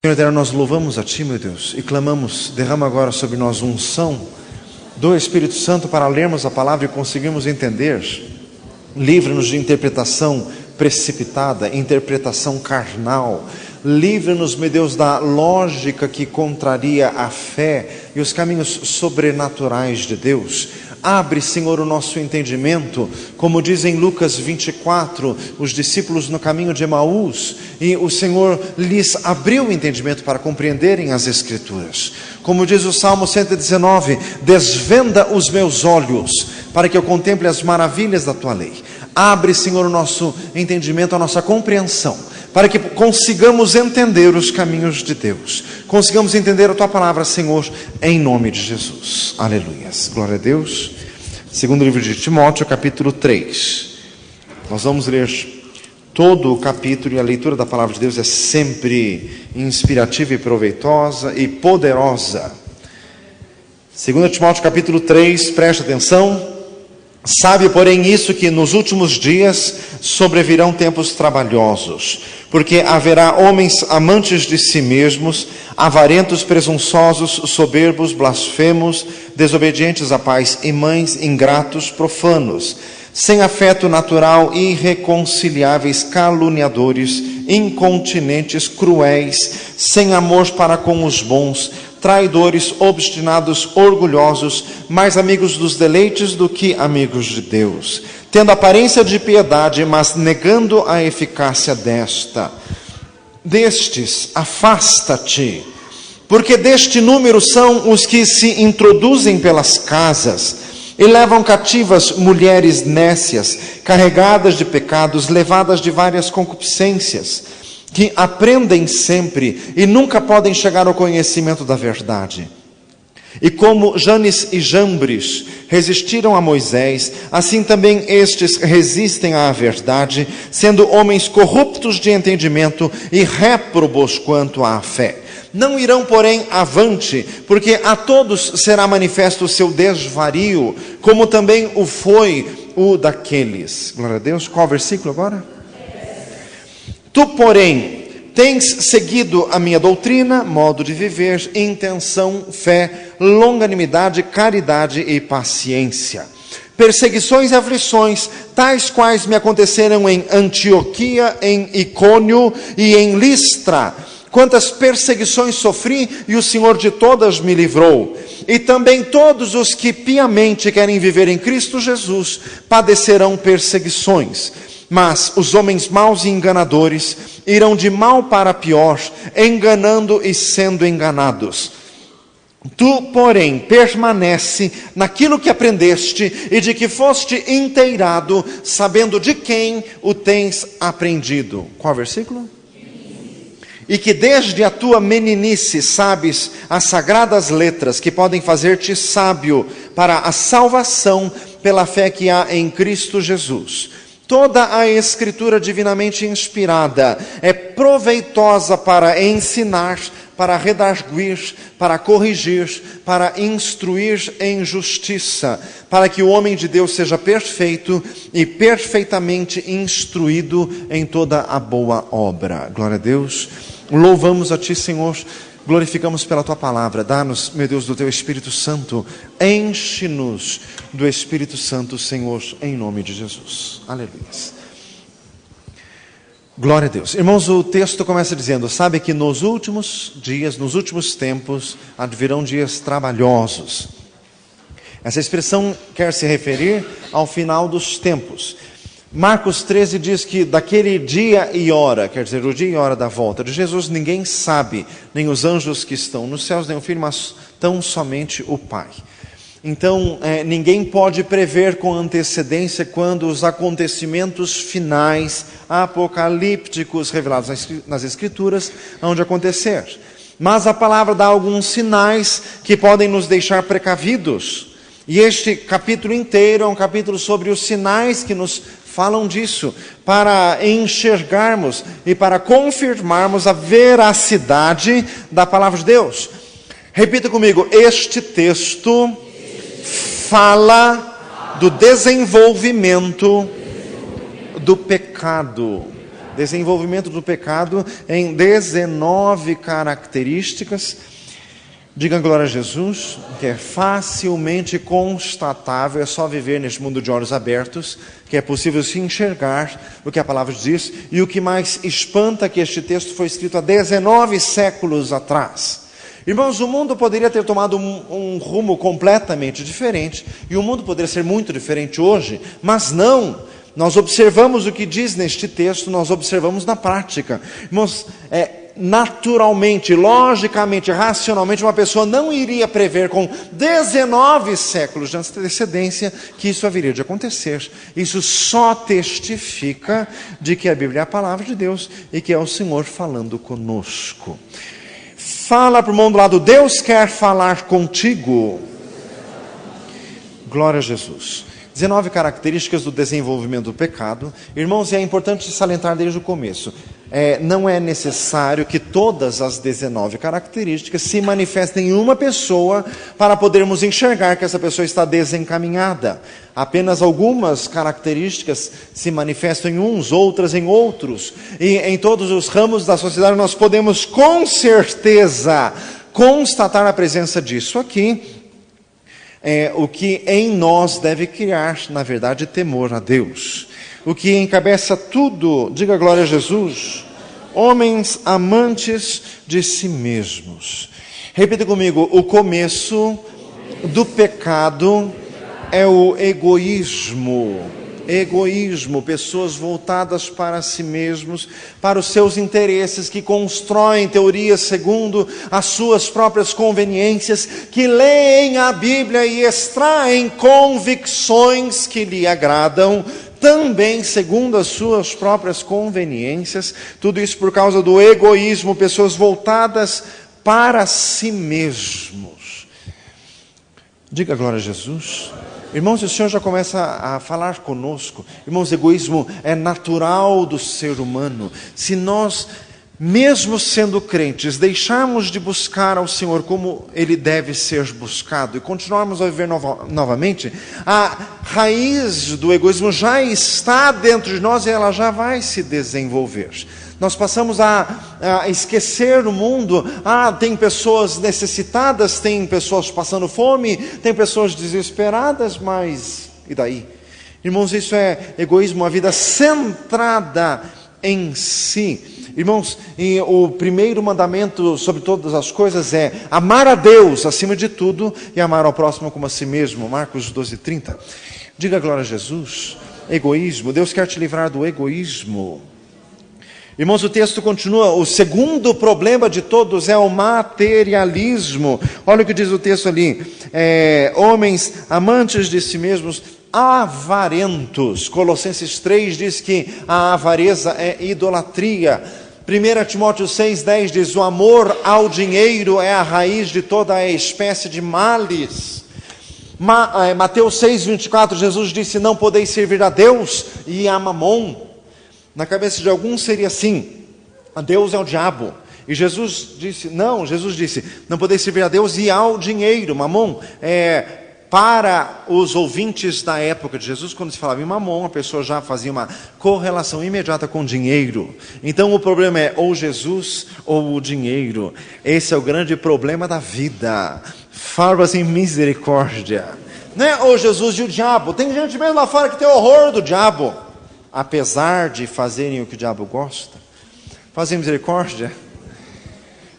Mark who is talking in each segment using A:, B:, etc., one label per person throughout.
A: Senhor eterno, nós louvamos a Ti, meu Deus, e clamamos, derrama agora sobre nós unção do Espírito Santo para lermos a palavra e conseguirmos entender. Livra-nos de interpretação precipitada, interpretação carnal. Livra-nos, meu Deus, da lógica que contraria a fé e os caminhos sobrenaturais de Deus. Abre, Senhor, o nosso entendimento, como diz em Lucas 24, os discípulos no caminho de Emaús, e o Senhor lhes abriu o entendimento para compreenderem as Escrituras. Como diz o Salmo 119, desvenda os meus olhos, para que eu contemple as maravilhas da Tua lei. Abre, Senhor, o nosso entendimento, a nossa compreensão, para que consigamos entender os caminhos de Deus, consigamos entender a Tua palavra, Senhor, em nome de Jesus. Aleluias. Glória a Deus. Segundo livro de Timóteo, capítulo 3. Nós vamos ler todo o capítulo, e a leitura da palavra de Deus é sempre inspirativa e proveitosa e poderosa. Segundo Timóteo, capítulo 3, preste atenção. Sabe, porém, isso, que nos últimos dias sobrevirão tempos trabalhosos, porque haverá homens amantes de si mesmos, avarentos, presunçosos, soberbos, blasfemos, desobedientes a pais e mães, ingratos, profanos, sem afeto natural, irreconciliáveis, caluniadores, incontinentes, cruéis, sem amor para com os bons, traidores, obstinados, orgulhosos, mais amigos dos deleites do que amigos de Deus, tendo aparência de piedade, mas negando a eficácia desta. Destes, afasta-te, porque deste número são os que se introduzem pelas casas e levam cativas mulheres nécias, carregadas de pecados, levadas de várias concupiscências, que aprendem sempre e nunca podem chegar ao conhecimento da verdade. E como Janes e Jambres resistiram a Moisés, assim também estes resistem à verdade, sendo homens corruptos de entendimento e réprobos quanto à fé. Não irão, porém, avante, porque a todos será manifesto o seu desvario, como também o foi o daqueles. Glória a Deus. Qual versículo agora? Tu, porém, tens seguido a minha doutrina, modo de viver, intenção, fé, longanimidade, caridade e paciência. Perseguições e aflições, tais quais me aconteceram em Antioquia, em Icônio e em Listra. Quantas perseguições sofri, e o Senhor de todas me livrou. E também todos os que piamente querem viver em Cristo Jesus padecerão perseguições. Mas os homens maus e enganadores irão de mal para pior, enganando e sendo enganados. Tu, porém, permanece naquilo que aprendeste e de que foste inteirado, sabendo de quem o tens aprendido. Qual versículo? E que desde a tua meninice sabes as sagradas letras que podem fazer-te sábio para a salvação pela fé que há em Cristo Jesus. Toda a Escritura divinamente inspirada é proveitosa para ensinar, para redarguir, para corrigir, para instruir em justiça, para que o homem de Deus seja perfeito e perfeitamente instruído em toda a boa obra. Glória a Deus. Louvamos a Ti, Senhor. Glorificamos pela Tua palavra. Dá-nos, meu Deus, do Teu Espírito Santo. Enche-nos do Espírito Santo, Senhor, em nome de Jesus. Aleluia. Glória a Deus. Irmãos, o texto começa dizendo, sabe que nos últimos dias, nos últimos tempos, advirão dias trabalhosos. Essa expressão quer se referir ao final dos tempos. Marcos 13 diz que daquele dia e hora, quer dizer, o dia e hora da volta de Jesus, ninguém sabe, nem os anjos que estão nos céus, nem o Filho, mas tão somente o Pai. Então, ninguém pode prever com antecedência quando os acontecimentos finais, apocalípticos, revelados nas Escrituras, hão de acontecer. Mas a palavra dá alguns sinais que podem nos deixar precavidos. E este capítulo inteiro é um capítulo sobre os sinais que nos falam disso, para enxergarmos e para confirmarmos a veracidade da palavra de Deus. Repita comigo, este texto fala do desenvolvimento do pecado. desenvolvimento do pecado em 19 características. Diga glória a Jesus, que é facilmente constatável, é só viver neste mundo de olhos abertos, que é possível se enxergar o que a palavra diz. E o que mais espanta é que este texto foi escrito há 19 séculos atrás. Irmãos, o mundo poderia ter tomado um rumo completamente diferente, e o mundo poderia ser muito diferente hoje, mas não. Nós observamos o que diz neste texto, nós observamos na prática. Irmãos, naturalmente, logicamente, racionalmente, uma pessoa não iria prever com 19 séculos de antecedência que isso haveria de acontecer. Isso só testifica de que a Bíblia é a palavra de Deus e que é o Senhor falando conosco. Fala para o irmão do lado, Deus quer falar contigo. Glória a Jesus. 19 características do desenvolvimento do pecado. Irmãos, é importante salientar desde o começo. Não é necessário que todas as 19 características se manifestem em uma pessoa para podermos enxergar que essa pessoa está desencaminhada. Apenas algumas características se manifestam em uns, outras em outros. E em todos os ramos da sociedade nós podemos com certeza constatar a presença disso aqui. O que em nós deve criar, na verdade, temor a Deus. O que encabeça tudo, diga glória a Jesus, homens amantes de si mesmos. Repita comigo, o começo do pecado é o egoísmo. Egoísmo, pessoas voltadas para si mesmos, para os seus interesses, que constroem teorias segundo as suas próprias conveniências, que leem a Bíblia e extraem convicções que lhe agradam, também segundo as suas próprias conveniências. Tudo isso por causa do egoísmo, pessoas voltadas para si mesmos. Diga glória a Jesus. Irmãos, o Senhor já começa a falar conosco. Irmãos, egoísmo é natural do ser humano. Se nós, mesmo sendo crentes, deixarmos de buscar ao Senhor como Ele deve ser buscado e continuarmos a viver novamente, a raiz do egoísmo já está dentro de nós e ela já vai se desenvolver. Nós passamos a esquecer o mundo. Tem pessoas necessitadas, tem pessoas passando fome, tem pessoas desesperadas, mas e daí? Irmãos, isso é egoísmo, uma vida centrada em si. Irmãos, e o primeiro mandamento sobre todas as coisas é amar a Deus acima de tudo e amar ao próximo como a si mesmo. Marcos 12:30. Diga glória a Jesus. Egoísmo, Deus quer te livrar do egoísmo. Irmãos, o texto continua, o segundo problema de todos é o materialismo. Olha o que diz o texto ali, homens amantes de si mesmos, avarentos. Colossenses 3 diz que a avareza é idolatria. 1 Timóteo 6,10 diz, o amor ao dinheiro é a raiz de toda a espécie de males. Mateus 6,24, Jesus disse, não podeis servir a Deus e a Mamon. Na cabeça de alguns seria assim, a Deus é o diabo. E Jesus disse, não podeis servir a Deus e ao dinheiro. Mamon, para os ouvintes da época de Jesus, quando se falava em mamon, a pessoa já fazia uma correlação imediata com dinheiro. Então o problema é ou Jesus ou o dinheiro. Esse é o grande problema da vida. Farpas em misericórdia. Não é ou Jesus e o diabo. Tem gente mesmo lá fora que tem horror do diabo. Apesar de fazerem o que o diabo gosta, fazem misericórdia.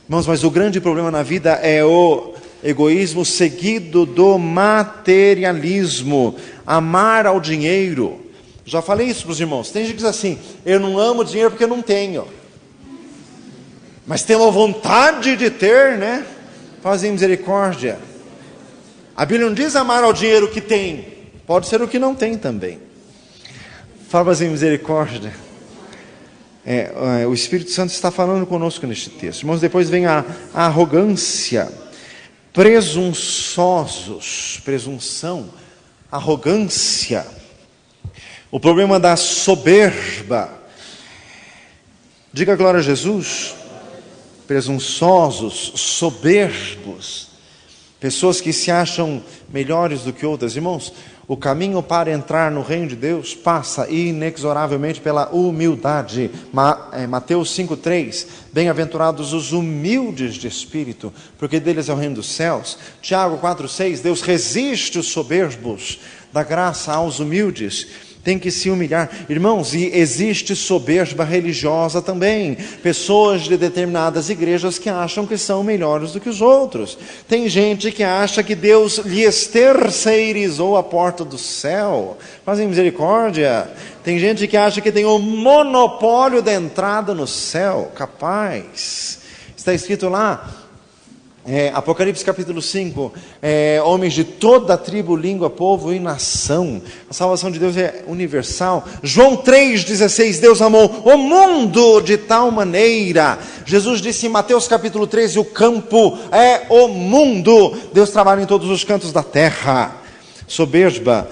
A: Irmãos, mas o grande problema na vida é o egoísmo seguido do materialismo, amar ao dinheiro. Já falei isso para os irmãos. Tem gente que diz assim, eu não amo dinheiro porque eu não tenho, mas tem uma vontade de ter, né? Fazem misericórdia. A Bíblia não diz amar ao dinheiro que tem, pode ser o que não tem também. Fala em misericórdia. O Espírito Santo está falando conosco neste texto. Irmãos, depois vem a arrogância. Presunçosos. Presunção. Arrogância. O problema da soberba. Diga glória a Jesus. Presunçosos, soberbos. Pessoas que se acham melhores do que outras. Irmãos, O caminho para entrar no reino de Deus passa inexoravelmente pela humildade. Mateus 5,3, bem-aventurados os humildes de espírito, porque deles é o reino dos céus. Tiago 4,6, Deus resiste os soberbos, dá graça aos humildes. Tem que se humilhar. Irmãos, e existe soberba religiosa também. Pessoas de determinadas igrejas que acham que são melhores do que os outros. Tem gente que acha que Deus lhes terceirizou a porta do céu. Fazem misericórdia. Tem gente que acha que tem o monopólio da entrada no céu. Capaz. Está escrito lá, Apocalipse capítulo 5, homens de toda a tribo, língua, povo e nação. A salvação de Deus é universal. João 3,16, Deus amou o mundo de tal maneira. Jesus disse em Mateus capítulo 13, o campo é o mundo. Deus trabalha em todos os cantos da terra. Soberba.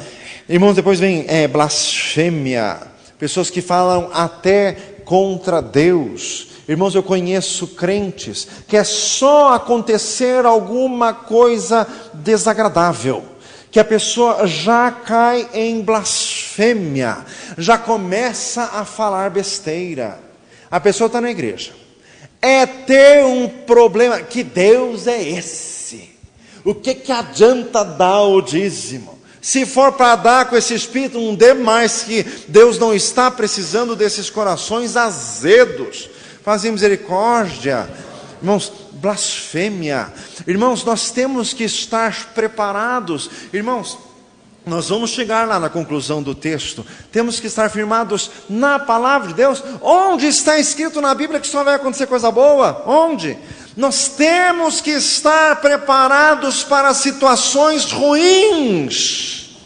A: Irmãos, depois vem blasfêmia. Pessoas que falam até contra Deus. Irmãos, eu conheço crentes que é só acontecer alguma coisa desagradável, que a pessoa já cai em blasfêmia, já começa a falar besteira. A pessoa está na igreja, ter um problema, que Deus é esse? O que adianta dar o dízimo? Se for para dar com esse espírito, não dê mais, que Deus não está precisando desses corações azedos. Fazem misericórdia. Irmãos, blasfêmia. Irmãos, nós temos que estar preparados. Irmãos, nós vamos chegar lá na conclusão do texto. Temos que estar firmados na palavra de Deus. Onde está escrito na Bíblia que só vai acontecer coisa boa? Onde? Nós temos que estar preparados para situações ruins.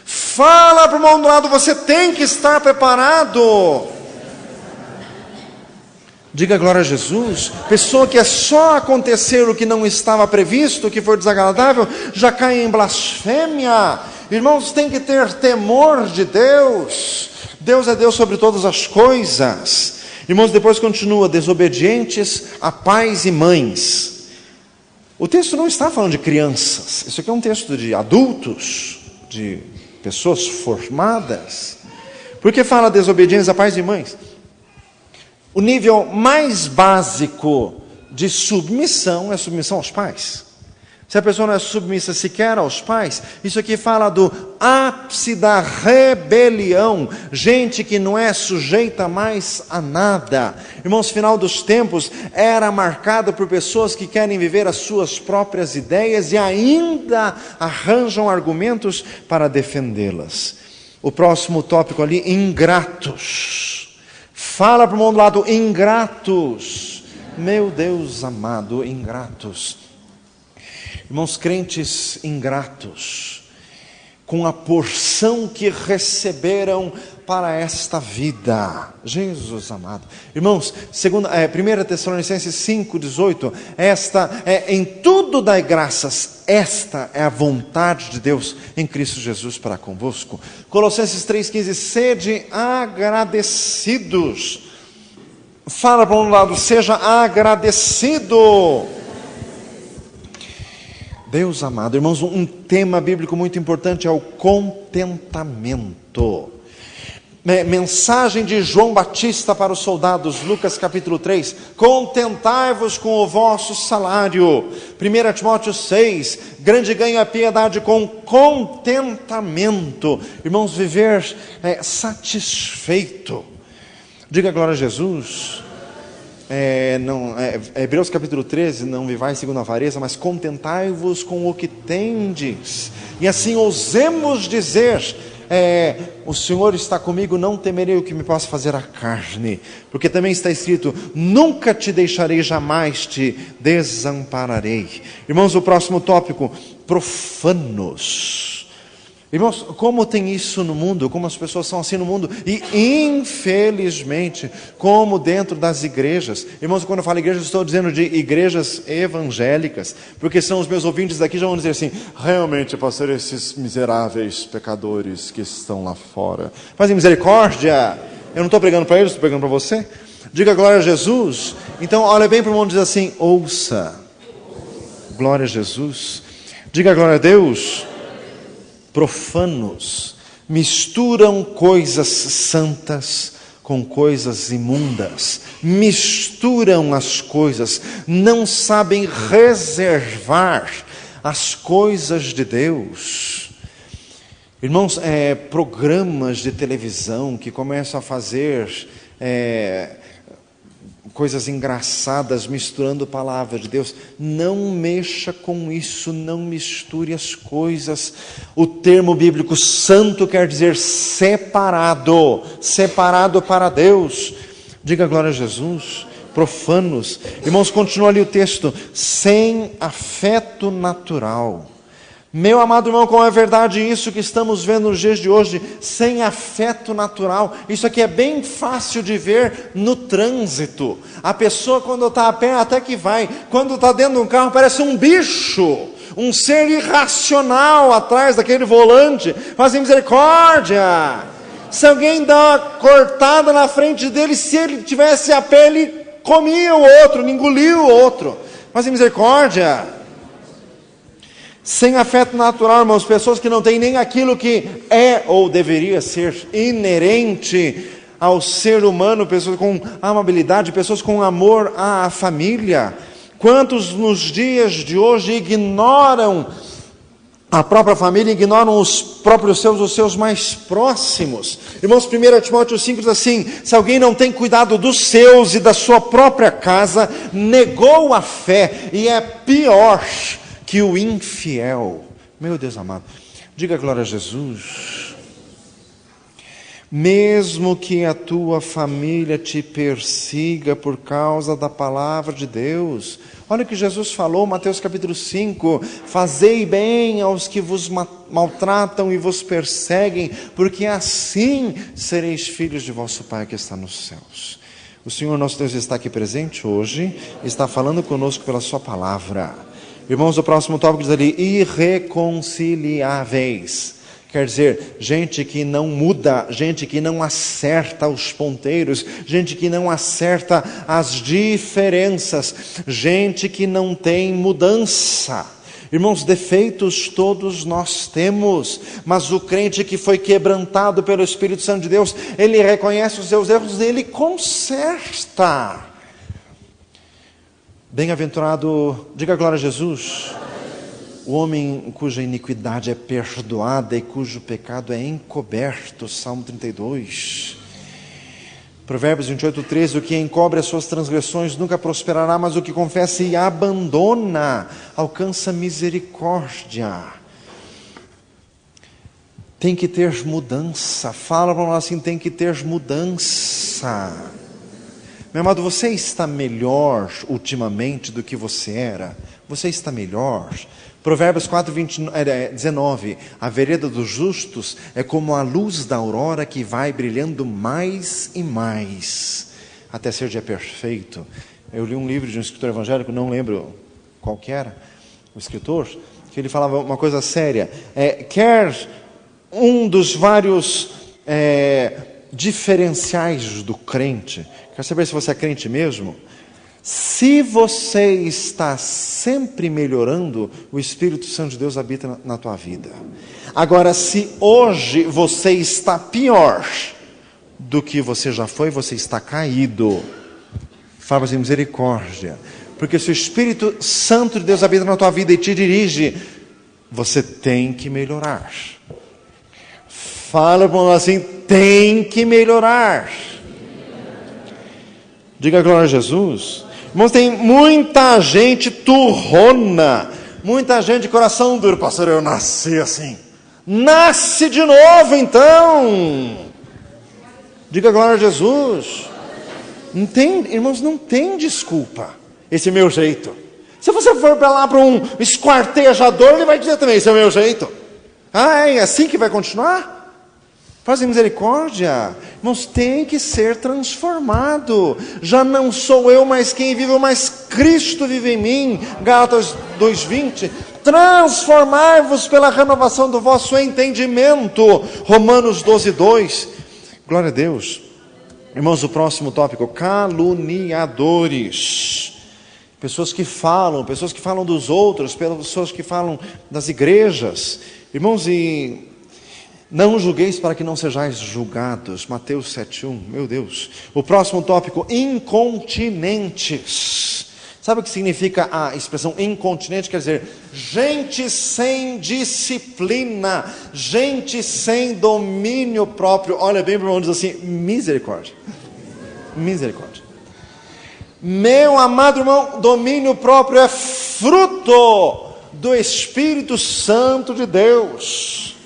A: Fala para o irmão do lado, você tem que estar preparado. Diga glória a Jesus. Pessoa que é só acontecer o que não estava previsto, o que for desagradável, já cai em blasfêmia. Irmãos, tem que ter temor de Deus. Deus é Deus sobre todas as coisas. Irmãos, depois continua, desobedientes a pais e mães. O texto não está falando de crianças. Isso aqui é um texto de adultos, de pessoas formadas. Por que fala desobedientes a pais e mães? O nível mais básico de submissão é a submissão aos pais. Se a pessoa não é submissa sequer aos pais, isso aqui fala do ápice da rebelião. Gente que não é sujeita mais a nada. Irmãos, final dos tempos era marcado por pessoas que querem viver as suas próprias ideias e ainda arranjam argumentos para defendê-las. O próximo tópico ali, ingratos. Fala para o irmão do lado, ingratos. Meu Deus amado, ingratos. Irmãos, crentes ingratos, com a porção que receberam para esta vida. Jesus amado. Irmãos, 1 Tessalonicenses 5,18, em tudo dai graças, esta é a vontade de Deus em Cristo Jesus para convosco. Colossenses 3,15, sede agradecidos. Fala para um lado, seja agradecido. Deus amado, irmãos, um tema bíblico muito importante é o contentamento. Mensagem de João Batista para os soldados, Lucas capítulo 3, contentai-vos com o vosso salário. 1 Timóteo 6, grande ganho é a piedade com contentamento. Irmãos, viver satisfeito. Diga glória a Jesus. Hebreus capítulo 13, não vivais segundo a avareza, mas contentai-vos com o que tendes, e assim ousemos dizer, o Senhor está comigo, não temerei o que me possa fazer a carne, porque também está escrito, nunca te deixarei, jamais te desampararei. Irmãos, o próximo tópico, profanos. Irmãos, como tem isso no mundo, como as pessoas são assim no mundo, e infelizmente, como dentro das igrejas. Irmãos, quando eu falo igrejas, estou dizendo de igrejas evangélicas, porque são os meus ouvintes daqui, já vão dizer assim, realmente, pastor, esses miseráveis pecadores que estão lá fora, fazem misericórdia. Eu não estou pregando para eles, estou pregando para você. Diga glória a Jesus. Então, olha bem para o mundo e diz assim, ouça. Glória a Jesus. Diga glória a Deus. profanos, misturam coisas santas com coisas imundas, misturam as coisas, não sabem reservar as coisas de Deus. Irmãos, programas de televisão que começam a fazer coisas engraçadas, misturando a palavra de Deus, não mexa com isso, não misture as coisas. O termo bíblico santo quer dizer separado, separado para Deus. Diga glória a Jesus. Profanos, irmãos, continua ali o texto, sem afeto natural. Meu amado irmão, como é verdade isso que estamos vendo nos dias de hoje, sem afeto natural. Isso aqui é bem fácil de ver no trânsito. A pessoa quando está a pé até que vai, quando está dentro de um carro parece um bicho, um ser irracional atrás daquele volante. Fazem misericórdia. Se alguém dá uma cortada na frente dele, se ele tivesse a pé, ele comia o outro, engoliu o outro. Fazem misericórdia. Sem afeto natural, irmãos, pessoas que não têm nem aquilo que é ou deveria ser inerente ao ser humano, pessoas com amabilidade, pessoas com amor à família. Quantos nos dias de hoje ignoram a própria família, ignoram os seus mais próximos? Irmãos, 1 Timóteo 5 diz assim: se alguém não tem cuidado dos seus e da sua própria casa, negou a fé e é pior que o infiel. Meu Deus amado, diga glória a Jesus. Mesmo que a tua família te persiga por causa da palavra de Deus, olha o que Jesus falou, Mateus capítulo 5, fazei bem aos que vos maltratam e vos perseguem, porque assim sereis filhos de vosso Pai que está nos céus. O Senhor nosso Deus está aqui presente hoje, está falando conosco pela sua palavra. Irmãos, o próximo tópico diz ali, irreconciliáveis. Quer dizer, gente que não muda, gente que não acerta os ponteiros, gente que não acerta as diferenças, gente que não tem mudança. Irmãos, defeitos todos nós temos, mas o crente que foi quebrantado pelo Espírito Santo de Deus, ele reconhece os seus erros e ele conserta. Bem-aventurado, diga glória a Jesus, o homem cuja iniquidade é perdoada e cujo pecado é encoberto, Salmo 32. Provérbios 28:13, o que encobre as suas transgressões nunca prosperará, mas o que confessa e abandona alcança misericórdia. Tem que ter mudança, fala para nós assim, tem que ter mudança. Meu amado, você está melhor ultimamente do que você era? Você está melhor? Provérbios 4:19, a vereda dos justos é como a luz da aurora que vai brilhando mais e mais, até ser dia perfeito. Eu li um livro de um escritor evangélico, não lembro qual que era, o escritor, que ele falava uma coisa séria, quer um dos vários diferenciais do crente, quer saber se você é crente mesmo? Se você está sempre melhorando, o Espírito Santo de Deus habita na tua vida. Agora, se hoje você está pior do que você já foi, você está caído. Fala assim, misericórdia. Porque se o Espírito Santo de Deus habita na tua vida e te dirige, você tem que melhorar. Fala para nós assim, tem que melhorar. Diga glória a Jesus. Irmãos, tem muita gente turrona, muita gente de coração duro. Pastor, eu nasci assim. Nasce de novo então. Diga glória a Jesus. Não tem, irmãos, não tem desculpa. Esse é meu jeito. Se você for para lá para um esquartejador, ele vai dizer também, esse é o meu jeito. Ah, é assim que vai continuar? Fazem misericórdia. Irmãos, tem que ser transformado. Já não sou eu mais quem vive, mas Cristo vive em mim. Gálatas 2:20. Transformai-vos pela renovação do vosso entendimento. Romanos 12:2. Glória a Deus. Irmãos, o próximo tópico, caluniadores. Pessoas que falam dos outros, pessoas que falam das igrejas. Irmãos, e não julgueis para que não sejais julgados. Mateus 7:1, meu Deus. O próximo tópico, incontinentes. Sabe o que significa a expressão incontinente? Quer dizer, gente sem disciplina, gente sem domínio próprio. Olha bem para o irmão, diz assim, misericórdia. Misericórdia. Meu amado irmão, domínio próprio é fruto do Espírito Santo de Deus.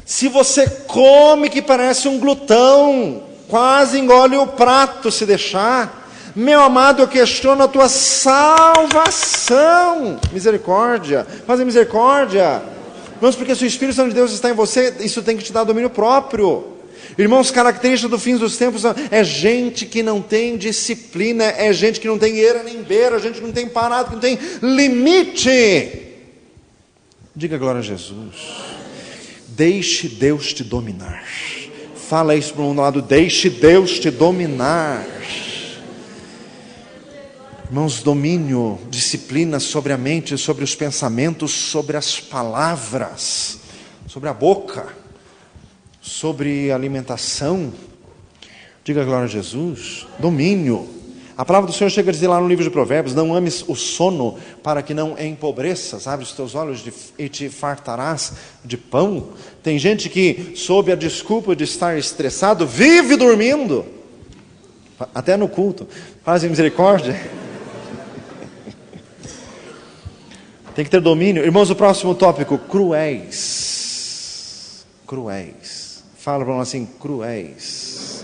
A: Se você come que parece um glutão, quase engole o prato se deixar, meu amado, eu questiono a tua salvação. Misericórdia, fazer misericórdia. Irmãos, porque se o Espírito Santo de Deus está em você, isso tem que te dar domínio próprio. Irmãos, característica do fim dos tempos é gente que não tem disciplina, é gente que não tem eira nem beira, gente que não tem parado, que não tem limite. Diga glória a Jesus. Deixe Deus te dominar. Fala isso para um lado, deixe Deus te dominar. Irmãos, domínio, disciplina sobre a mente, sobre os pensamentos, sobre as palavras, sobre a boca, sobre a alimentação. Diga glória a Jesus. Domínio. A palavra do Senhor chega a dizer lá no livro de Provérbios, não ames o sono para que não empobreças, abre os teus olhos e te fartarás de pão. Tem gente que, sob a desculpa de estar estressado, vive dormindo, até no culto. Fazem misericórdia. Tem que ter domínio. Irmãos, o próximo tópico, cruéis. Cruéis. Fala para nós assim, cruéis.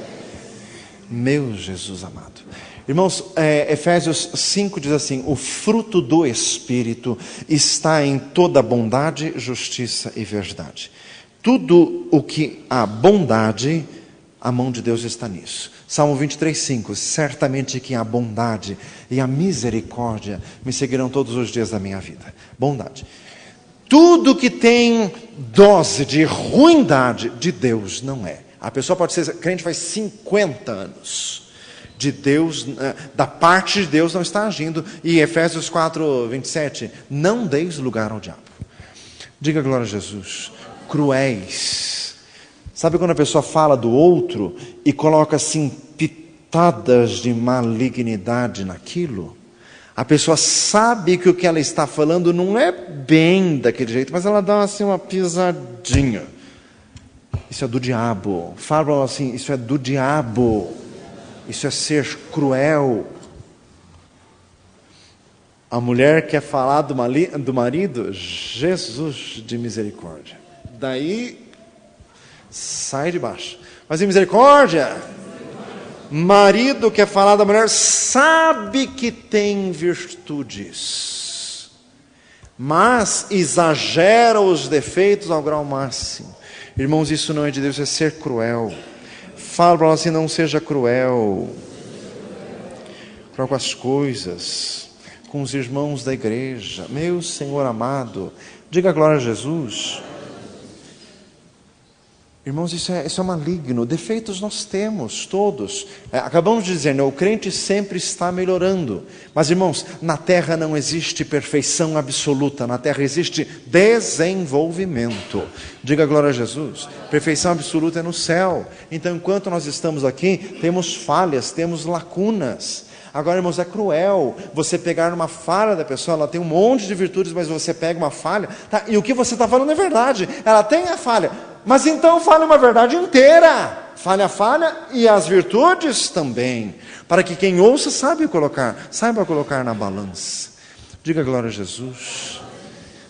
A: Meu Jesus amado. Irmãos, Efésios 5 diz assim, o fruto do Espírito está em toda bondade, justiça e verdade. Tudo o que há bondade, a mão de Deus está nisso. Salmo 23:5, certamente que a bondade e a misericórdia me seguirão todos os dias da minha vida. Bondade. Tudo que tem dose de ruindade de Deus não é. A pessoa pode ser crente faz 50 anos. De Deus, da parte de Deus não está agindo. E Efésios 4:27, não deis lugar ao diabo. Diga glória a Jesus. Cruéis. Sabe quando a pessoa fala do outro e coloca assim pitadas de malignidade naquilo? A pessoa sabe que o que ela está falando não é bem daquele jeito, mas ela dá assim uma pisadinha. Isso é do diabo. Fala assim, isso é do diabo. Isso é ser cruel. A mulher quer falar do marido, Jesus de misericórdia. Daí sai de baixo. Mas em misericórdia. Marido quer falar da mulher, sabe que tem virtudes, mas exagera os defeitos ao grau máximo. Irmãos, isso não é de Deus, é ser cruel. Fala para ela assim, não seja cruel. Cruel com as coisas, com os irmãos da igreja. Meu Senhor amado, diga glória a Jesus. Irmãos, isso é maligno. Defeitos nós temos, todos. Acabamos de dizer, né? O crente sempre está melhorando. Mas, irmãos, na terra não existe perfeição absoluta. Na terra existe desenvolvimento. Diga glória a Jesus. Perfeição absoluta é no céu. Então, enquanto nós estamos aqui, temos falhas, temos lacunas. Agora, irmãos, é cruel você pegar uma falha da pessoa, ela tem um monte de virtudes, mas você pega uma falha, tá? E o que você está falando é verdade. Ela tem a falha. Mas então fale uma verdade inteira. Fale a falha e as virtudes também. Para que quem ouça saiba colocar na balança. Diga glória a Jesus.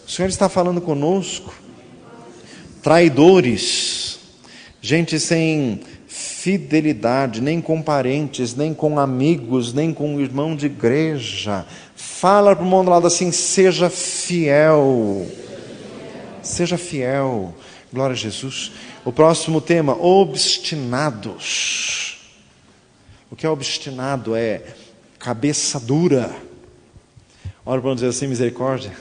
A: O Senhor está falando conosco. Traidores. Gente sem fidelidade, nem com parentes, nem com amigos, nem com irmão de igreja. Fala para o mundo do lado assim, seja fiel. Seja fiel. Glória a Jesus. O próximo tema, obstinados. O que é obstinado? É cabeça dura. Olha para dizer assim, misericórdia.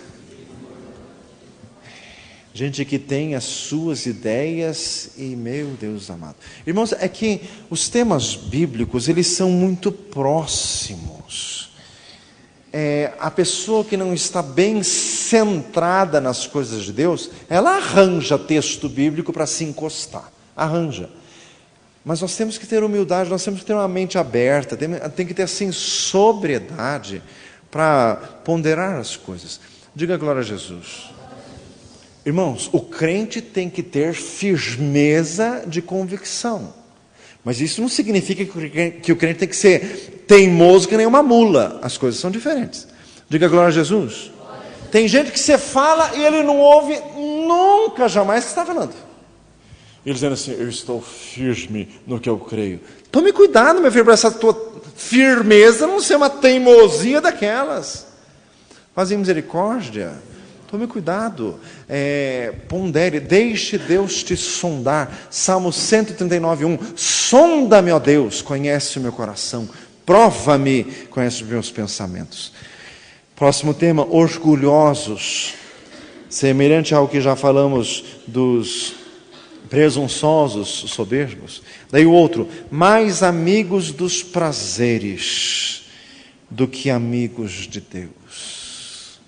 A: Gente que tem as suas ideias e, meu Deus amado. Irmãos, é que os temas bíblicos, eles são muito próximos. a pessoa que não está bem centrada nas coisas de Deus, ela arranja texto bíblico para se encostar, arranja. Mas nós temos que ter humildade, nós temos que ter uma mente aberta, tem que ter assim sobriedade para ponderar as coisas. Diga glória a Jesus. Irmãos, o crente tem que ter firmeza de convicção. Mas isso não significa que o crente tem que ser teimoso que nem uma mula. As coisas são diferentes. Diga glória a Jesus. Tem gente que você fala e ele não ouve nunca, jamais, o que você está falando. Ele dizendo assim, eu estou firme no que eu creio. Tome cuidado, meu filho, para essa tua firmeza não ser uma teimosia daquelas. Fazer misericórdia. Tome cuidado. Pondere, deixe Deus te sondar. Salmo 139:1. Sonda-me, ó Deus, conhece o meu coração. Prova-me, conhece os meus pensamentos. Próximo tema, orgulhosos. Semelhante ao que já falamos dos presunçosos, soberbos. Daí o outro, mais amigos dos prazeres do que amigos de Deus.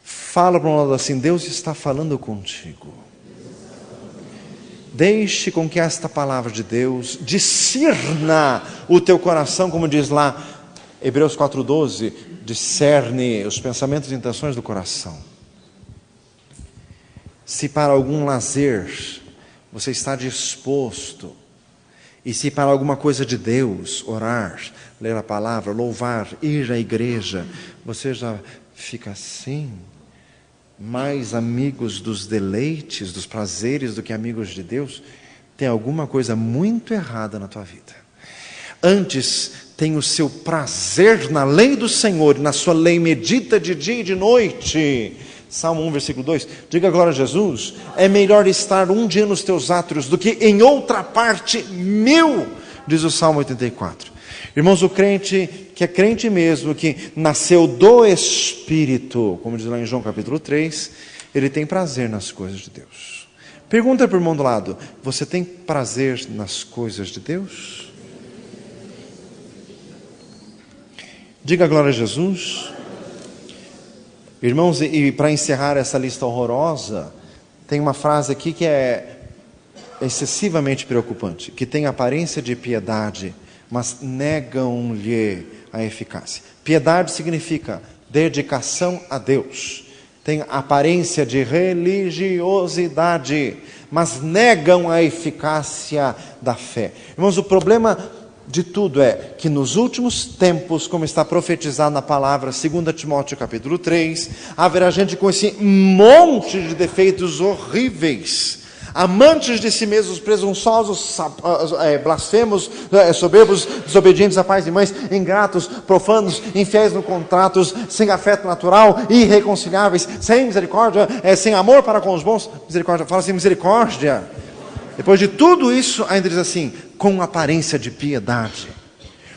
A: Fala para um lado assim, Deus está falando contigo. Deixe com que esta palavra de Deus discirna o teu coração, como diz lá Hebreus 4:12, discerne os pensamentos e intenções do coração. Se para algum lazer você está disposto, e se para alguma coisa de Deus, orar, ler a palavra, louvar, ir à igreja, você já fica assim, mais amigos dos deleites, dos prazeres do que amigos de Deus, tem alguma coisa muito errada na tua vida. Antes, tem o seu prazer na lei do Senhor, na sua lei medita de dia e de noite. Salmo 1, versículo 2, diga glória a Jesus, é melhor estar um dia nos teus átrios do que em outra parte 1000, diz o Salmo 84. Irmãos, o crente, que é crente mesmo, que nasceu do Espírito, como diz lá em João capítulo 3, ele tem prazer nas coisas de Deus. Pergunta para o irmão do lado, você tem prazer nas coisas de Deus? Diga glória a Jesus. Irmãos, e para encerrar essa lista horrorosa, tem uma frase aqui que é excessivamente preocupante, que tem aparência de piedade, mas negam-lhe a eficácia. Piedade significa dedicação a Deus. Tem aparência de religiosidade, mas negam a eficácia da fé. Irmãos, o problema de tudo é que nos últimos tempos, como está profetizado na palavra, 2 Timóteo capítulo 3, haverá gente com esse monte de defeitos horríveis, amantes de si mesmos, presunçosos, blasfemos, soberbos, desobedientes a pais e mães, ingratos, profanos, infiéis no contratos, sem afeto natural, irreconciliáveis, sem misericórdia, sem amor para com os bons. Misericórdia, fala assim, misericórdia. Depois de tudo isso, ainda diz assim, com aparência de piedade.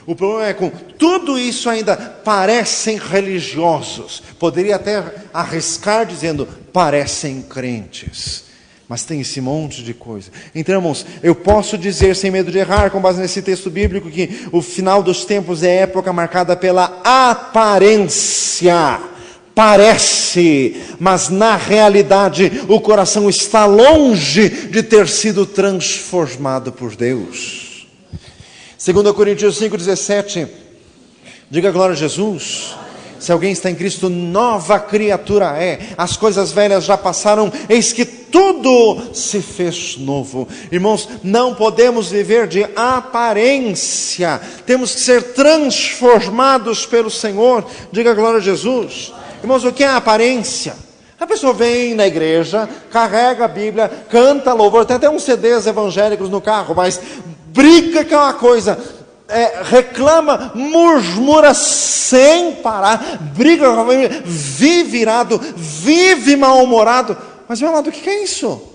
A: O problema é com tudo isso ainda parecem religiosos. Poderia até arriscar dizendo, parecem crentes. Mas tem esse monte de coisa. Então, irmãos, eu posso dizer sem medo de errar, com base nesse texto bíblico, que o final dos tempos é época marcada pela aparência. Parece, mas na realidade o coração está longe de ter sido transformado por Deus. 2 Coríntios 5,17, diga glória a Jesus. Se alguém está em Cristo, nova criatura é. As coisas velhas já passaram, eis que tudo se fez novo. Irmãos, não podemos viver de aparência. Temos que ser transformados pelo Senhor. Diga glória a Jesus. Irmãos, o que é a aparência? A pessoa vem na igreja, carrega a Bíblia, canta louvor, tem até uns CDs evangélicos no carro, mas briga com uma coisa, reclama, murmura sem parar, briga com a família, vive irado, vive mal-humorado. Mas meu amado, o que é isso?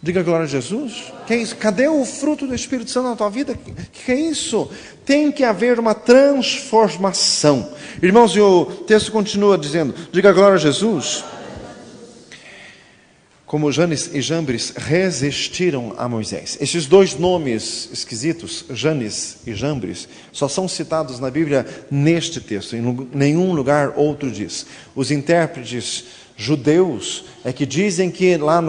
A: Diga glória a Jesus. Que é isso? Cadê o fruto do Espírito Santo na tua vida? O que é isso? Tem que haver uma transformação. Irmãos, e o texto continua dizendo, diga glória a Jesus. como Janes e Jambres resistiram a Moisés. Esses dois nomes esquisitos, Janes e Jambres, só são citados na Bíblia neste texto, em nenhum lugar outro diz. Os intérpretes judeus é que dizem que lá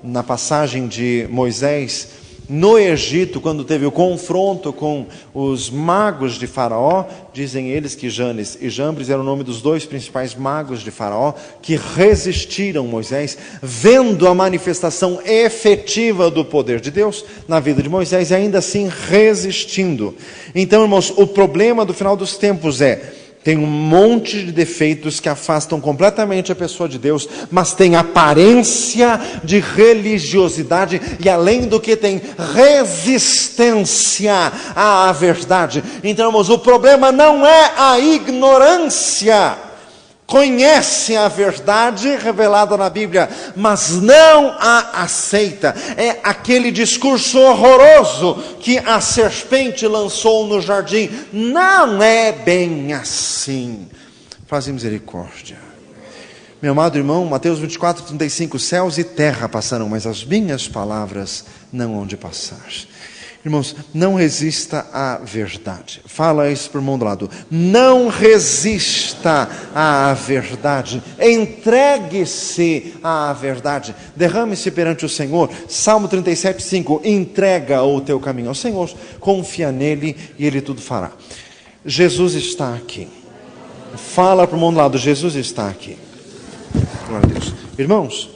A: na passagem de Moisés, no Egito, quando teve o confronto com os magos de Faraó, dizem eles que Janes e Jambres eram o nome dos dois principais magos de Faraó, que resistiram Moisés, vendo a manifestação efetiva do poder de Deus na vida de Moisés, e ainda assim resistindo. Então, irmãos, o problema do final dos tempos tem um monte de defeitos que afastam completamente a pessoa de Deus, mas tem aparência de religiosidade e, além do que, tem resistência à verdade. Então, irmãos, o problema não é a ignorância. Conhece a verdade revelada na Bíblia, mas não a aceita. É aquele discurso horroroso que a serpente lançou no jardim. Não é bem assim. Faze misericórdia. Meu amado irmão, Mateus 24:35, céus e terra passarão, mas as minhas palavras não hão de passar. Irmãos, não resista à verdade. Fala isso para o irmão do lado. Não resista à verdade. Entregue-se à verdade. Derrame-se perante o Senhor. Salmo 37:5. Entrega o teu caminho ao Senhor. Confia nele e ele tudo fará. Jesus está aqui. Fala para o irmão do lado. Jesus está aqui. Glória a Deus. Irmãos,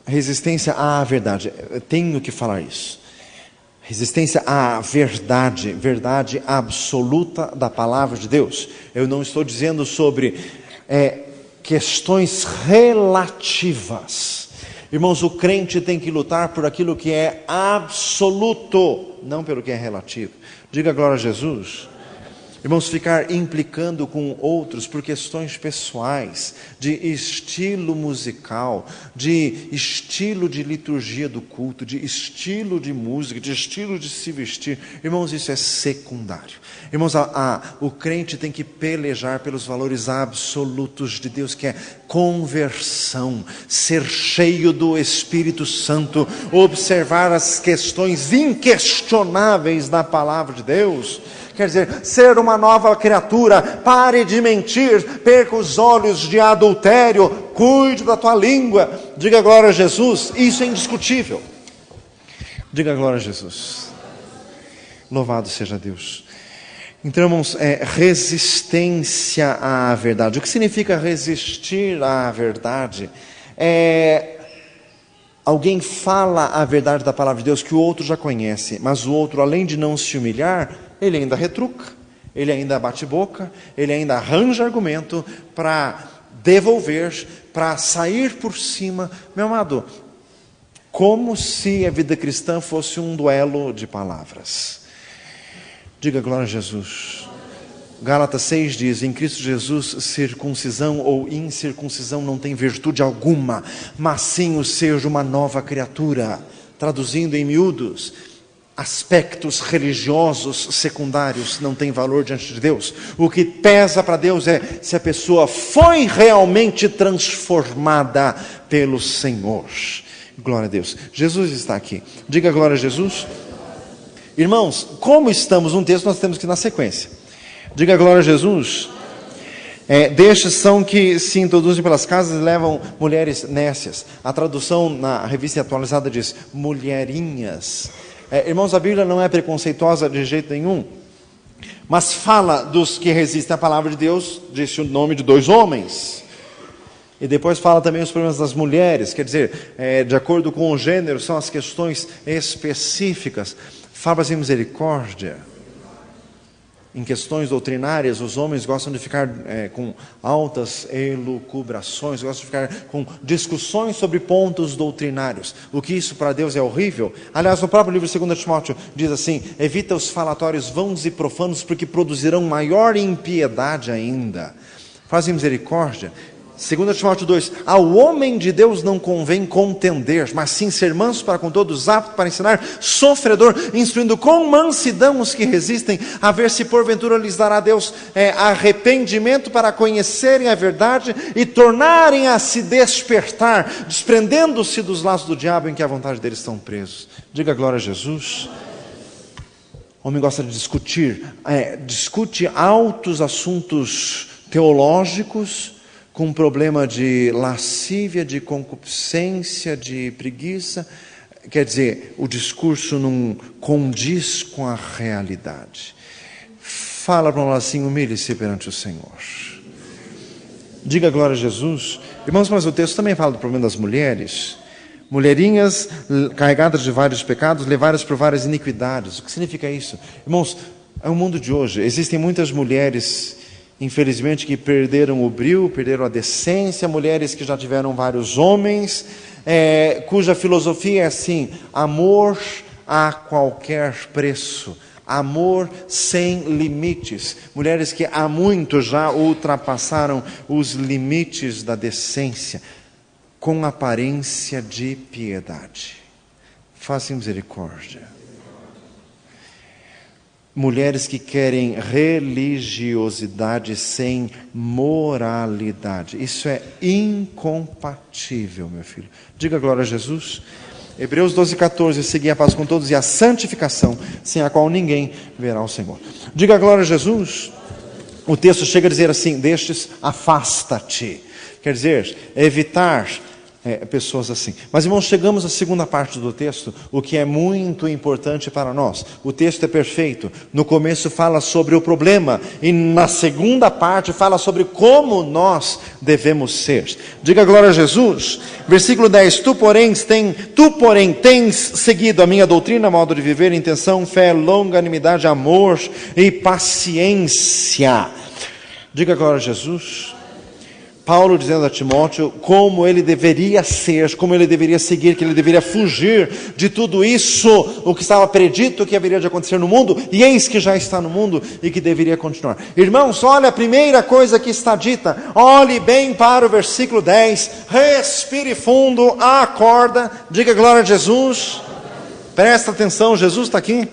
A: resistência à verdade, eu tenho que falar isso. Resistência à verdade, verdade absoluta da palavra de Deus. Eu não estou dizendo sobre questões relativas. Irmãos, o crente tem que lutar por aquilo que é absoluto, não pelo que é relativo. Diga glória a Jesus. Irmãos, ficar implicando com outros por questões pessoais, de estilo musical, de estilo de liturgia do culto, de estilo de música, de estilo de se vestir. Irmãos, isso é secundário. Irmãos, o crente tem que pelejar pelos valores absolutos de Deus, que é conversão, ser cheio do Espírito Santo, observar as questões inquestionáveis da palavra de Deus. Quer dizer, ser uma nova criatura. Pare de mentir, perca os olhos de adultério, cuide da tua língua. Diga glória a Jesus, isso é indiscutível. Diga glória a Jesus. Louvado seja Deus. Então, irmãos, resistência à verdade. O que significa resistir à verdade? Alguém fala a verdade da palavra de Deus que o outro já conhece, mas o outro, além de não se humilhar, ele ainda retruca, ele ainda bate boca, ele ainda arranja argumento para devolver, para sair por cima. Meu amado, como se a vida cristã fosse um duelo de palavras. Diga glória a Jesus. Gálatas 6 diz, em Cristo Jesus, circuncisão ou incircuncisão não tem virtude alguma, mas sim o ser de uma nova criatura. Traduzindo em miúdos, aspectos religiosos secundários não têm valor diante de Deus. O que pesa para Deus é se a pessoa foi realmente transformada pelo Senhor. Glória a Deus. Jesus está aqui. Diga glória a Jesus. Irmãos, como estamos num texto, nós temos que ir na sequência. Diga glória a Jesus. Destes são que se introduzem pelas casas e levam mulheres nécias. A tradução na revista atualizada diz mulherinhas. Irmãos, a Bíblia não é preconceituosa de jeito nenhum, mas fala dos que resistem à palavra de Deus, disse o nome de dois homens. E depois fala também os problemas das mulheres, quer dizer, de acordo com o gênero, são as questões específicas. Fala assim, misericórdia. Em questões doutrinárias, os homens gostam de ficar com altas elucubrações, gostam de ficar com discussões sobre pontos doutrinários. O que isso para Deus é horrível. Aliás, no próprio livro de 2 Timóteo diz assim, evita os falatórios vãos e profanos, porque produzirão maior impiedade ainda. Fazem misericórdia. 2 Timóteo 2, ao homem de Deus não convém contender, mas sim ser manso para com todos, apto para ensinar, sofredor, instruindo com mansidão os que resistem, a ver se porventura lhes dará Deus arrependimento para conhecerem a verdade e tornarem a se despertar, desprendendo-se dos laços do diabo em que a vontade deles estão presos. Diga glória a Jesus. O homem gosta de discute altos assuntos teológicos, com um problema de lascívia, de concupiscência, de preguiça. Quer dizer, o discurso não condiz com a realidade. Fala para nós assim, humilhe-se perante o Senhor. Diga glória a Jesus. Irmãos, mas o texto também fala do problema das mulheres. Mulherinhas carregadas de vários pecados, levadas por várias iniquidades. O que significa isso? Irmãos, é o mundo de hoje. Existem muitas mulheres, infelizmente, que perderam o brio, perderam a decência, mulheres que já tiveram vários homens, cuja filosofia é assim: amor a qualquer preço, amor sem limites, mulheres que há muito já ultrapassaram os limites da decência, com aparência de piedade. Faça misericórdia. Mulheres que querem religiosidade sem moralidade. Isso é incompatível, meu filho. Diga glória a Jesus. Hebreus 12:14, seguir a paz com todos e a santificação, sem a qual ninguém verá o Senhor. Diga glória a Jesus. O texto chega a dizer assim: destes afasta-te. Quer dizer, evitar pessoas assim. Mas, irmãos, chegamos à segunda parte do texto, o que é muito importante para nós. O texto é perfeito. No começo fala sobre o problema, e na segunda parte fala sobre como nós devemos ser. Diga glória a Jesus. Versículo 10, tu, porém, tens seguido a minha doutrina, modo de viver, intenção, fé, longanimidade, amor e paciência. Diga glória a Jesus. Paulo dizendo a Timóteo como ele deveria ser, como ele deveria seguir, que ele deveria fugir de tudo isso, o que estava predito que haveria de acontecer no mundo, e eis que já está no mundo e que deveria continuar. Irmãos, olha a primeira coisa que está dita, olhe bem para o versículo 10, respire fundo, acorda, diga glória a Jesus, presta atenção, Jesus está aqui.